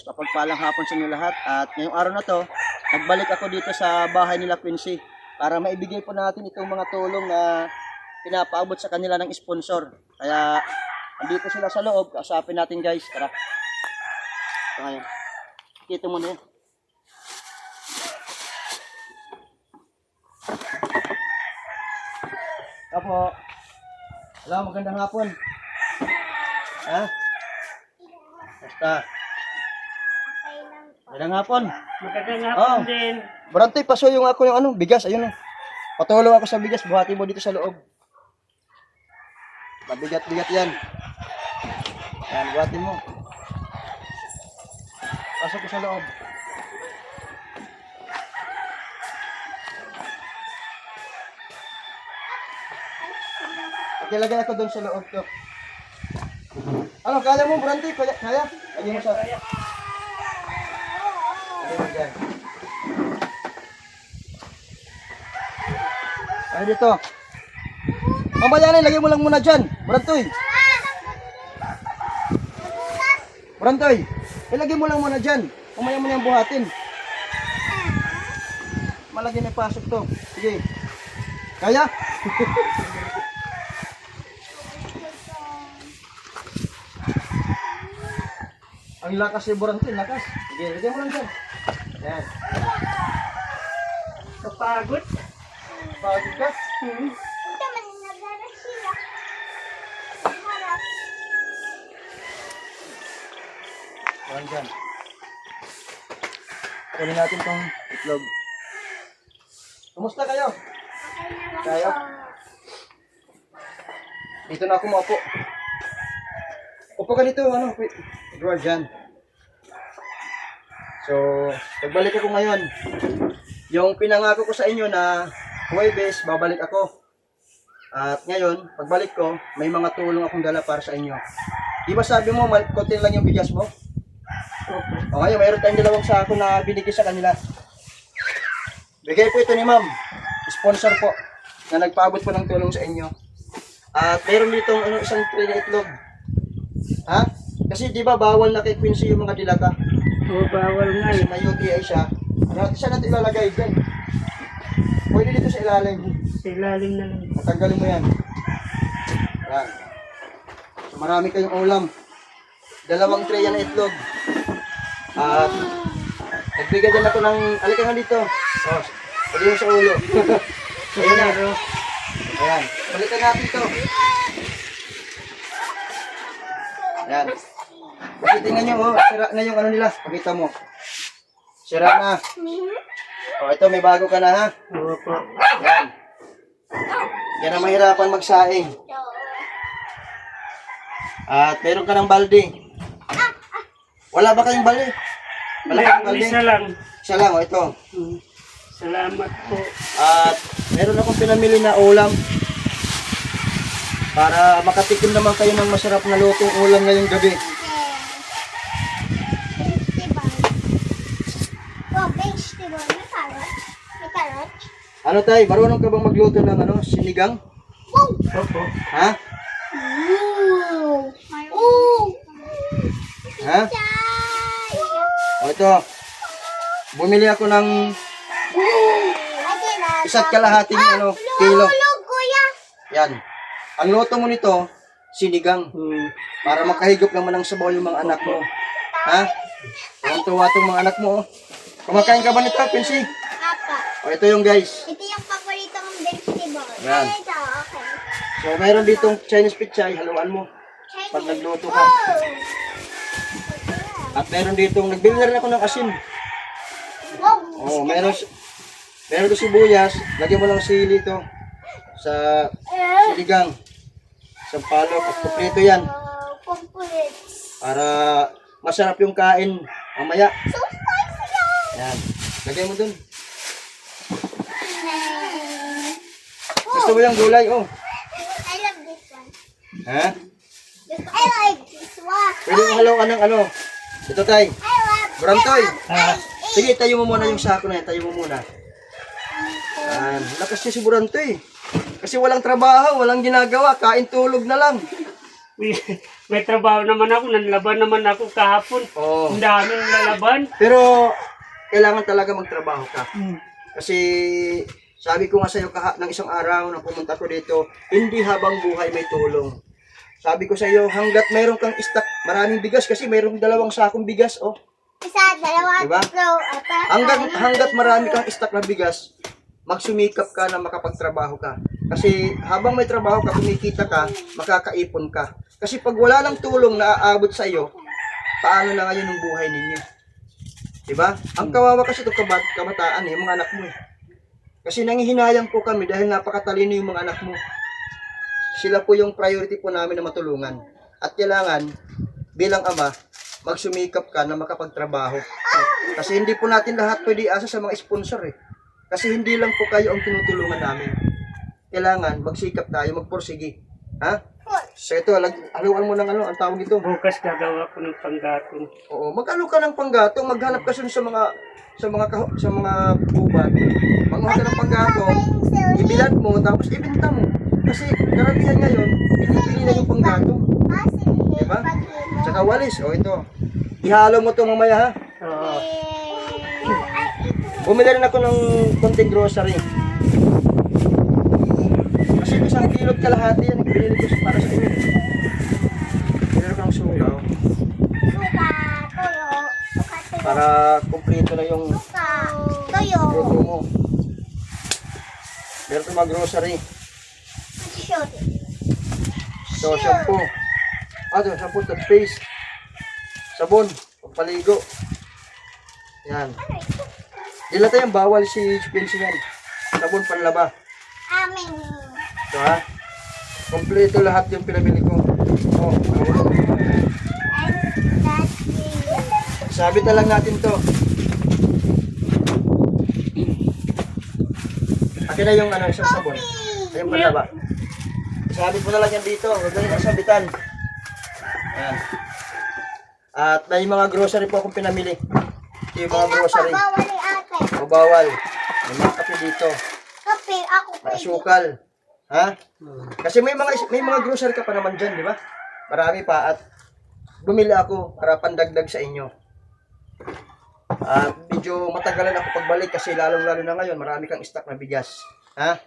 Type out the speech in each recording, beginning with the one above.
Mapagpalang hapon sa inyo lahat at ngayong araw na to, nagbalik ako dito sa bahay nila Quincy para maibigay po natin itong mga tulong na pinapaabot sa kanila ng sponsor. Kaya andito sila sa loob, kausapin natin guys, tara. Ito ngayon. Dito muna yan. Apo. Hello, magandang hapon. Ha? Basta. Magandang hapon. Magandang hapon din. Barantoy, paso yung ako yung bigas, ayun. Patulong ako sa bigas, buhati mo dito sa loob. Mabigat-bigat yan. Yan, buhati mo. Pasok ko sa loob. Lagay ako doon sa loob ko. Ano, kaya mo, Barantoy? Kaya? Lagay mo sa... Lagay mo dyan. Ay, dito. Mamayanin, lagay mo lang muna dyan. Barantoy. Barantoy, ilagay mo lang muna dyan. Mamaya mo na yung buhatin. Malagay na pasok to. Sige. Kaya? Ang lakas ni Barantoy, lakas. Sige, lagay mo lang dyan. Yan. Kapagod. Pagod ka. Yan dyan. Kunin natin tong itlog. Kumusta kayo? Kayo? Dito na ako maupo. Upo ka dito, drawer dyan. So, pagbalik ako ngayon, yung pinangako ko sa inyo na Huwebes, babalik ako. At ngayon, pagbalik ko, may mga tulong akong dala para sa inyo. Di ba sabi mo, konti lang yung bigas mo? O ngayon, mayroon tayong dalawang sako na binigay sa kanila. Bigay po ito ni ma'am. Sponsor po, na nagpaabot po ng tulong sa inyo. At mayroon ditong isang tray na itlog. Ha? Kasi di ba bawal na kay Quincy yung mga dilata? O, bawal nga Kasi eh. may UTI siya. Saan natin ilalagay dyan? Pwede dito sa ilalim. Sa ilalim na lang. Matanggalin mo yan. Yan. So, marami kayong ulam. Dalawang tray yan na itlog. At nagbigay din ako ng... Alika nga dito. Oh, pwede mo sa ulo. Ayan na. Ayan. Balikan natin ito. Ayan. Kasi tingnan nyo, sira na yung ano nila. Pakita mo. Sira na. O, ito may bago ka na ha. Opo. Yan. Yan ang mahirapan magsaing. At meron ka ng balde. Wala ba kayong balde? Wala kayong balde? Isa lang. Isa lang, o ito. Salamat po. At meron akong pinamili na ulam. Para makatikim naman kayo ng masarap na lutong ulam ngayong gabi. Vegetable. May carrot. May carrot. Ano tay, marunong ka bang magluto ng sinigang? Wow! Opo. Ha? Ooh! Ooh! Ha? O ito. Bumili ako ng isa't kalahating kilo. Hulog, kuya! Yan. Ang luto mo nito, sinigang. Para makahigop naman ng sabaw yung mga anak mo. Ha? Ang tuwa itong mga anak mo. Kumakain ka ba nito, Quincy? Apa. O ito yung guys. Ito yung paborito mong vegetable. Yan. Ito, okay. So mayroon ditong Chinese pichay, haluan mo. Pag nagluto ka. At meron ditong, nagbili na rin ako ng asin. Wow! Oh, meron to sibuyas, lagyan mo lang sili to sa sinigang. Sampalok at kumpleto yan. Complete. Para masarap yung kain mamaya. So spicy yan! Yan. Lagay mo dun. Gusto mo yung gulay, oh. I love this one. Ha? I like this one. Pwede mo halaw ka ng Ito tay. I love Barantoy. Ah, Sige, tayo mo muna yung sako na yan. Tayo mo muna. Yan. Lakas niya si Barantoy. Kasi walang trabaho, walang ginagawa. Kain tulog na lang. May trabaho naman ako, nanlaban naman ako kahapon. Oo. Ang daming lalaban. Pero, kailangan talaga magtrabaho ka. Hmm. Kasi, sabi ko nga sa'yo ng isang araw na pumunta ko dito, hindi habang buhay may tulong. Sabi ko sa'yo, hanggat mayroon kang stock, maraming bigas, kasi mayroong 2 sakong bigas, oh. Isa, dalawa, Diba? tatlo, apat. Hanggat marami kang stock na bigas, magsumikap ka na makapagtrabaho ka. Kasi habang may trabaho ka, kumikita ka, makakaipon ka. Kasi pag wala lang tulong na aabot sa iyo, paano na ngayon ang buhay ninyo? Diba? Ang kawawa kasi itong kabataan yung mga anak mo eh. Kasi nangihinayang po kami dahil napakatalino yung mga anak mo. Sila po yung priority po namin na matulungan. At kailangan, bilang ama, magsumikap ka na makapagtrabaho. Kasi hindi po natin lahat pwede asa sa mga sponsor eh. Kasi hindi lang po kayo ang tinutulungan namin. Kailangan magsikap tayo, magpursige. Ha? So ito, haluan mo ng ang tawag ito. Bukas gagawa ko ng panggatong. Oo, mag-ano ka ng panggatong, maghanap ka sa mga gubat. Manguha ka ng panggatong, ibilad mo, tapos ibenta mo. Kasi karamihan ngayon, pinipili na yung panggatong. Diba? Tsaka walis, ito. Ihalo mo to mamaya ha. Oo. Bumili rin ako ng konting grocery. Kasi 1 kilot kalahati yan, binili ko para sa inyo. Binili ko ng suka, oh. Suka, toyo, suka, toyo, Para kumpleto na yung suka, toyo, grupo mo. Meron ko mga grocery. shoot. So, shampoo. Shampoo, toothpaste. Sabon, pampaligo. Yan. Dila tayong bawal si Quincy yan. Sabon, panlaba. Amin. Ito ha. Kompleto lahat yung pinabili ko. Oh, And that's the... sabit na lang natin to. Akin na yung isang sabon. Ay, yung panlaba. Sabit mo na lang yan dito. Huwag na yung sabitan. Ayan. At may mga grocery po akong pinamili. Ito yung mga grocery. Bawal ni ate. O bawal. May mga kape dito. Kape, ako May pwede. asukal. Ha? Kasi may mga grocery ka pa naman dyan, di ba? Marami pa at bumili ako para pandagdag sa inyo. At medyo matagalan ako pagbalik kasi lalong-lalo na ngayon, marami kang stock na bigas. Ha?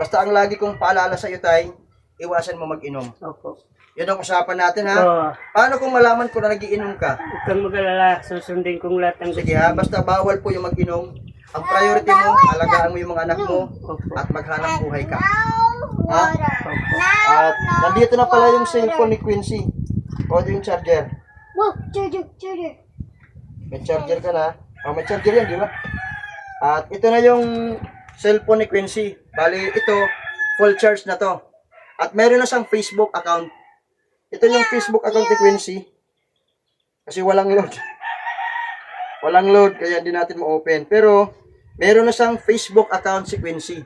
Basta ang lagi kong paalala sa iyo, tay, iwasan mo mag-inom. Opo. Yun ang usapan natin, ha? Oo. Paano kung malaman ko na nagiinom ka? Huwag kang mag-alala. Susundin kong lahat ng Sige ha, basta bawal po yung mag-inom. Ang priority mo, alagaan mo yung mga anak mo at maghanap buhay ka. Now, Ha? water. At nandito na pala yung cellphone ni Quincy. O yung charger. Wow, charger. May charger ka na. May charger yan, di ba? At ito na yung cellphone ni Quincy. Bali, ito, full charge na to. At meron na siyang Facebook account. Ito yung Facebook account ni Quincy. Kasi walang load. Walang load, kaya hindi natin ma-open. Pero, meron na siyang Facebook account si Quincy.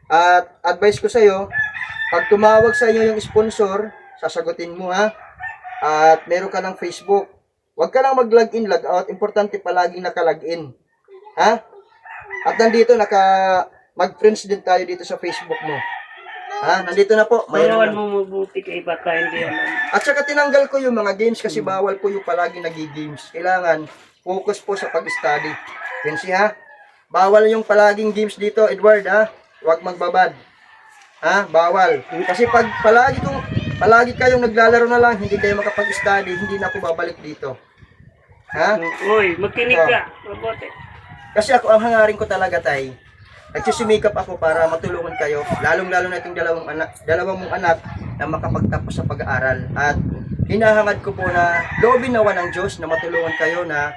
At advice ko sa iyo, pag tumawag sa inyo yung sponsor, sasagutin mo ha. At meron ka ng Facebook. Huwag ka lang mag-login, log out. Importante palaging naka-login. Ha? At nandito, mag-friends din tayo dito sa Facebook mo. Ha? Nandito na po. Mayroon Mayroon na. mo mabuti kay baka hindi alam. At saka tinanggal ko yung mga games kasi bawal po yung palaging nagi-games. Kailangan focus po sa pag-study. Quincy ha? Bawal yung palaging games dito, Edward ha? Huwag magbabad. Ha? Bawal. Kasi pag palagi kayong naglalaro na lang, hindi kayo makapag-study, hindi na ako babalik dito. Ha? Uy, magkinig ka. Mabuti. Kasi ako, ang hangarin ko talaga, tay. Nagsisimikap ako para matulungan kayo, lalong-lalo na itong dalawang mong anak na makapagtapos sa pag-aaral. At hinahangad ko po na loobin nawa ng Diyos na matulungan kayo na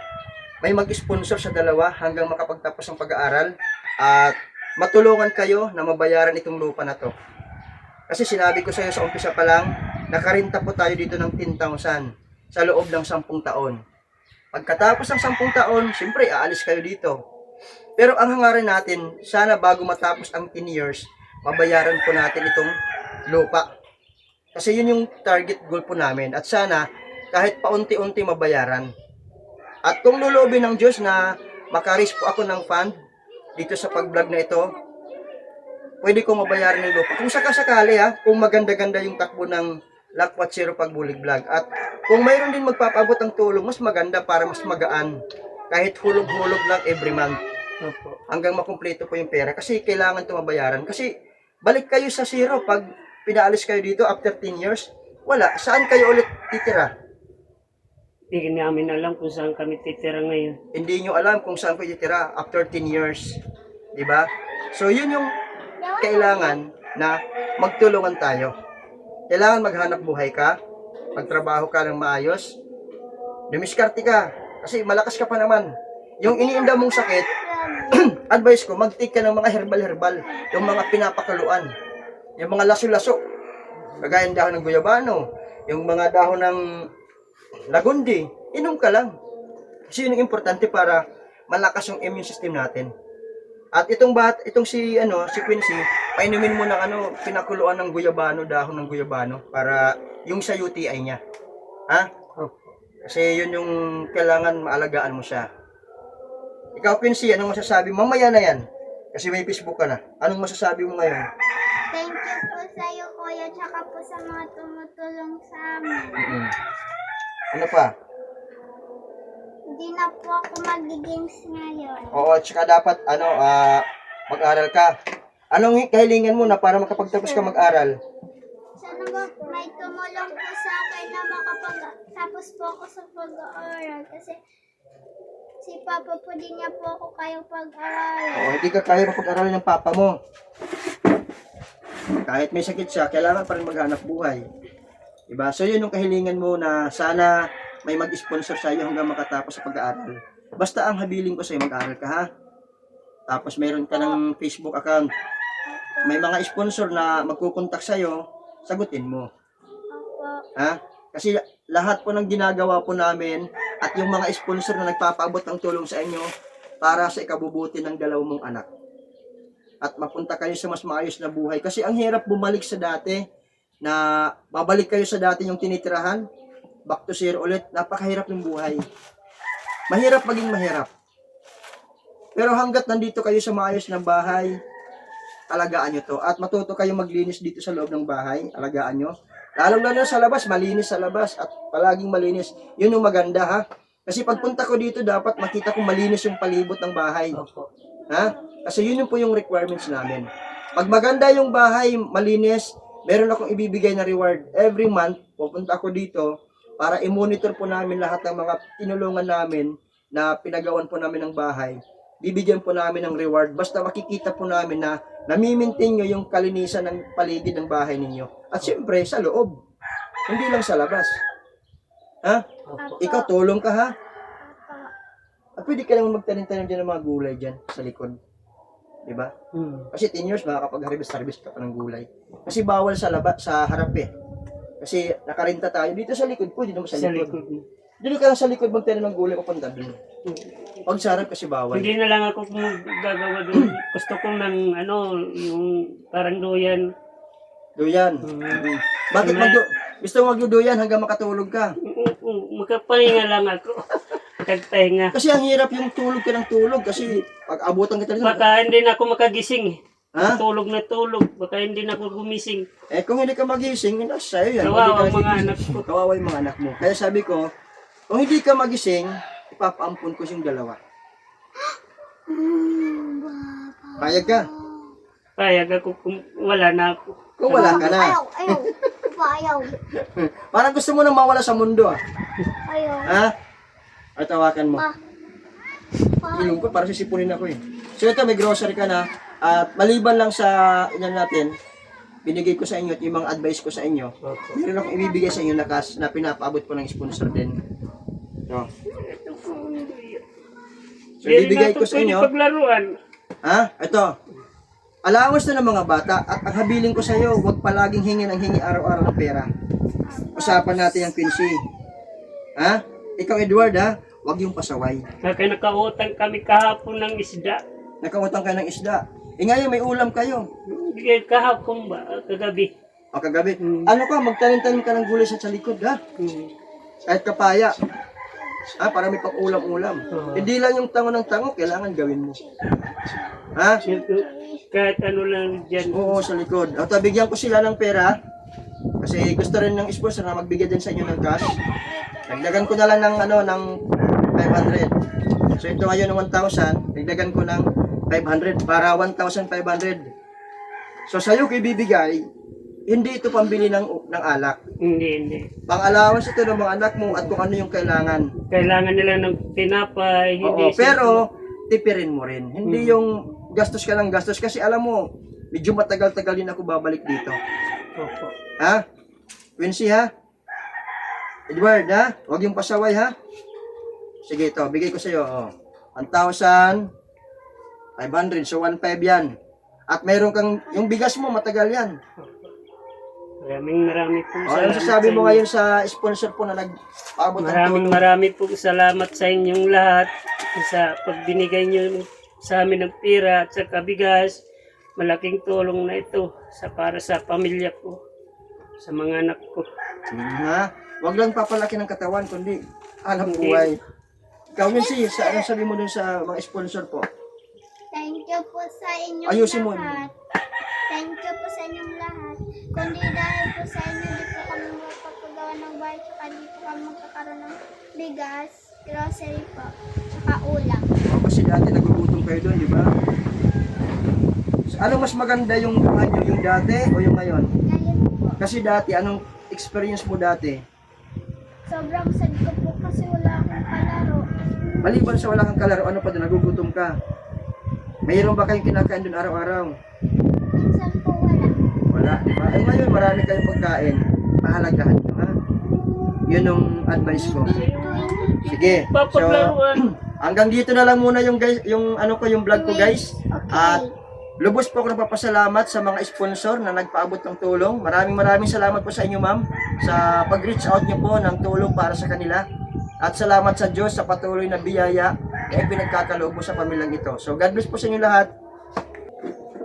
may mag-sponsor sa dalawa hanggang makapagtapos ng pag-aaral at matulungan kayo na mabayaran itong lupa na to. Kasi sinabi ko sa iyo sa umpisa pa lang, nakarinta po tayo dito ng 10,000 sa loob ng 10 taon. Pagkatapos ng 10 taon, siyempre aalis kayo dito. Pero ang hangarin natin, sana bago matapos ang 10 years, mabayaran po natin itong lupa. Kasi yun yung target goal po namin. At sana, kahit paunti-unti mabayaran. At kung lulobin ng Diyos na makaris po ako ng fund dito sa pag-vlog na ito, pwede ko mabayaran yung lupa. Kung sakasakali ha, kung maganda-ganda yung takbo ng Lakwat Zero Pagbulig Vlog. At kung mayroon din magpapabot ng tulong, mas maganda para mas magaan. Kahit hulog-hulog lang every month. Opo. Hanggang makumpleto po yung pera. Kasi kailangan ito mabayaran. Kasi balik kayo sa zero. Pag pinaalis kayo dito after 10 years, wala. Saan kayo ulit titira? Hindi namin alam kung saan kami titira ngayon. Hindi nyo alam kung saan kayo titira after 10 years. Diba? So yun yung kailangan na magtulungan tayo. Kailangan maghanap buhay ka, magtrabaho ka ng maayos, dumiskarte ka, kasi malakas ka pa naman. Yung iniinda mong sakit, advice ko, mag-take ka ng mga herbal-herbal, yung mga pinapakaluan, yung mga laso-laso, kagaya ng dahon ng guyabano, yung mga dahon ng lagundi, inom ka lang. Kasi yun yung importante para malakas yung immune system natin. At itong si Quincy, painumin mo ng pinakuluan ng guyabano, dahon ng guyabano para yung sa UTI niya. Ha? Kasi yun yung kailangan maalagaan mo siya. Ikaw Quincy, anong masasabi mo? Mamaya na yan. Kasi may Facebook ka na. Anong masasabi mo ngayon? Thank you po sa iyo, kuya, tsaka po sa mga tumutulong sa amin. Ano pa? Hindi na po ako mag-games ngayon. Oo, tsaka dapat mag-aral ka. Anong kahilingan mo na para makapagtapos ka mag-aral? Sana ba may tumulong po sa akin na makapag-tapos po ako sa pag-aaral. Kasi si Papa po din niya po ako kayang pag-aaral. Oo, hindi ka kaya mapag-aralin ng papa mo. Kahit may sakit siya, kailangan pa rin maghanap buhay. Diba? So yun yung kahilingan mo na sana may mag-sponsor sa iyo hanggang makatapos sa pag-aaral. Basta ang habiling ko sa iyo, mag-aaral ka ha. Tapos meron ka ng Facebook account. May mga sponsor na magkukontak sa iyo, sagutin mo. Opo. Ha? Kasi lahat po ng ginagawa po namin at yung mga sponsor na nagpapaabot ng tulong sa inyo para sa ikabubuti ng dalawang mong anak. At mapunta kayo sa mas maayos na buhay. Kasi ang hirap bumalik sa dati na babalik kayo sa dati yung tinitirahan. Back to zero ulit. Napakahirap ng buhay. Mahirap maging mahirap. Pero hanggat nandito kayo sa maayos na bahay, alagaan nyo to. At matuto kayo maglinis dito sa loob ng bahay. Alagaan nyo. Lalong-lalo sa labas, malinis sa labas. At palaging malinis. Yun yung maganda ha. Kasi pagpunta ko dito, dapat makita ko malinis yung palibot ng bahay. Opo. Ha? Kasi yun yung po yung requirements namin. Pag maganda yung bahay, malinis, meron akong ibibigay na reward. Every month, pupunta ako dito para i-monitor po namin lahat ng mga tinulungan namin na pinagawan po namin ng bahay. Bibigyan po namin ng reward. Basta makikita po namin na nami-maintain nyo yung kalinisan ng paligid ng bahay ninyo. At syempre, sa loob. Hindi lang sa labas. Ha? Ikaw, tulong ka ha? At pwede ka naman magtanim-tanim dyan ng mga gulay dyan sa likod. Diba? Kasi 10 years, makakapag-harvest ka pa ng gulay. Kasi bawal sa sa harap eh. Kasi nakarinta tayo. Dito sa likod po, dito mo sa Sa likod. likod. Dito ka lang sa likod magtanim ng gulay papunta doon. Pag sa harap kasi bawal. Hindi na lang ako gagawa doon. Gusto ko ng yung parang doyan. Duyan. Bakit gusto mo magduduyan hanggang makatulog ka? Magkapahinga lang ako. Magkapahinga. Kasi ang hirap yung tulog ka ng tulog. Kasi pag abutan ka talaga. Baka hindi na ako makagising. Ha? Tulog na tulog. Baka hindi na ako gumising. Eh kung hindi ka magising, nasa sa'yo yan. Kawawa Hindi ka ang mga nagigising. anak ko. Kawawa yung mga anak mo. Kaya sabi ko, kung hindi ka magising, ipapaampun ko yung dalawa. Payag ka. Payag ako kung wala na ako. Kung wala ka na. Ayaw. Ayaw. Parang gusto mo nang mawala sa mundo ah. Ayaw. Ha? Ay tawakan mo. Pa. Ilong ko, parang sisipunin ako eh. So ito, may grocery ka na. At maliban lang sa ilan natin, binigay ko sa inyo at yung mga advice ko sa inyo, meron akong ibibigay sa inyo na cash na pinapaabot ko ng sponsor din. No. So ibibigay ko sa inyo. Paglaruan. Ha? Ito. Allowance na ng mga bata at ang habiling ko sa iyo, huwag palaging hingi ng hingi araw-araw ng pera. Usapan natin yung Quincy. Ha? Ikaw Edward ha, huwag yung pasaway. Kaya nakautang kami kahapon ng isda. Nakautang ka ng isda. Eh ngayon may ulam kayo. Hindi kahapon ba? Kagabi. O kagabi. Ano ka, magtanim-tanim ka ng gulay sa likod ha? Kahit kapaya. Ha? Para may pang-ulam-ulam. Hindi lang yung tango ng tango, kailangan gawin mo. Ha? Kahit ano lang dyan. Oo, sa likod. O, tabigyan ko sila ng pera. Kasi gusto rin ng sponsor na magbigay din sa inyo ng cash. Dagdagan ko na lang ng ng 500. So ito ngayon ng 1,000, dagdagan ko ng 500 para 1,500. So sa'yo ko ibibigay, hindi ito pambili ng alak. Hindi. Pang-allowance ito ng mga anak mo at kung ano yung kailangan. Kailangan nila ng tinapay, Oo, hindi pero tipirin mo rin. Hindi yung gastos ka ng gastos kasi alam mo, medyo matagal-tagal din ako babalik dito. Opo. Ha? Quincy ha? Edward ha? Huwag yung pasaway ha? Sige ito, bigay ko sa iyo. 1,500. So 1,500 yan. At mayroon kang, yung bigas mo matagal yan. Maraming po O, ano sasabi mo ngayon sa sponsor po na nagpaabot ng tulong? Maraming po salamat sa inyong lahat sa pagbinigay niyo sa amin ng pira at sa kabigas. Malaking tulong na ito para sa pamilya ko, sa mga anak ko. Ha? Huwag lang papalaki ng katawan, kundi alam buhay. Ikaw Quincy, sa ano sabi mo dun sa mga sponsor po? Thank you po sa inyong Ayusin mo. lahat. Thank you po sa inyong lahat. Kundi dahil po sa inyo, di po kami magpapagawa ng bahay, tsaka di po kami magkakaroon ng bigas, grocery po, tsaka ulam. O, kasi dati nagugutom kayo doon, di ba? So, ano mas maganda yung nyo, yung dati o yung ngayon? Ngayon po, Kasi dati, anong experience mo dati? sobrang sad ko po kasi wala akong kalaro. Maliban sa wala kang kalaro, ano pa doon, nagugutom ka? Mayroon ba kayong kinakain doon araw-araw? Minsan po wala. Wala, di ba? Ay ngayon, marami kayong pagkain. Pahalagahan nyo, ha? Yun yung advice ko. Sige. So, Papaglaruan. hanggang dito na lang muna yung guys, yung ano ko, yung vlog ko guys. At lubos po ako nagpapasalamat sa mga sponsor na nagpaabot ng tulong. Maraming salamat po sa inyo ma'am sa pag-reach out niyo po ng tulong para sa kanila. At salamat sa Diyos sa patuloy na biyaya na ipinagkakaloob mo sa pamilyang ito. So God bless po sa inyo lahat.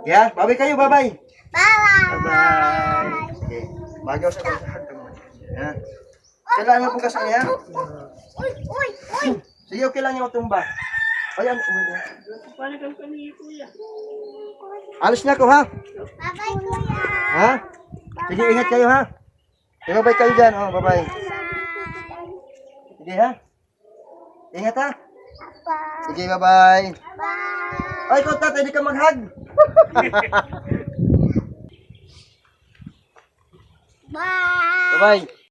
Yeah, bye kayo, bye-bye. Bye-bye! Bye-bye. Sige. Magaw sa pagsahan mo. Yeah. Kailangan mo pong kasali ha? Uy! Uy! Uy! Sige, okay lang yung tumba. Ayan, umuli. Paano kang kanina, kuya? Alis na ako ha? Bye-bye, kuya! Ha? Sige, ingat kayo ha? Sige, bye kayo dyan. Oh, bye-bye. Sige ha? Ingat ha? Bye! Sige, bye-bye. Bye! Ay, ikaw tatay, di ka mag-hug. Bye! Bye-bye.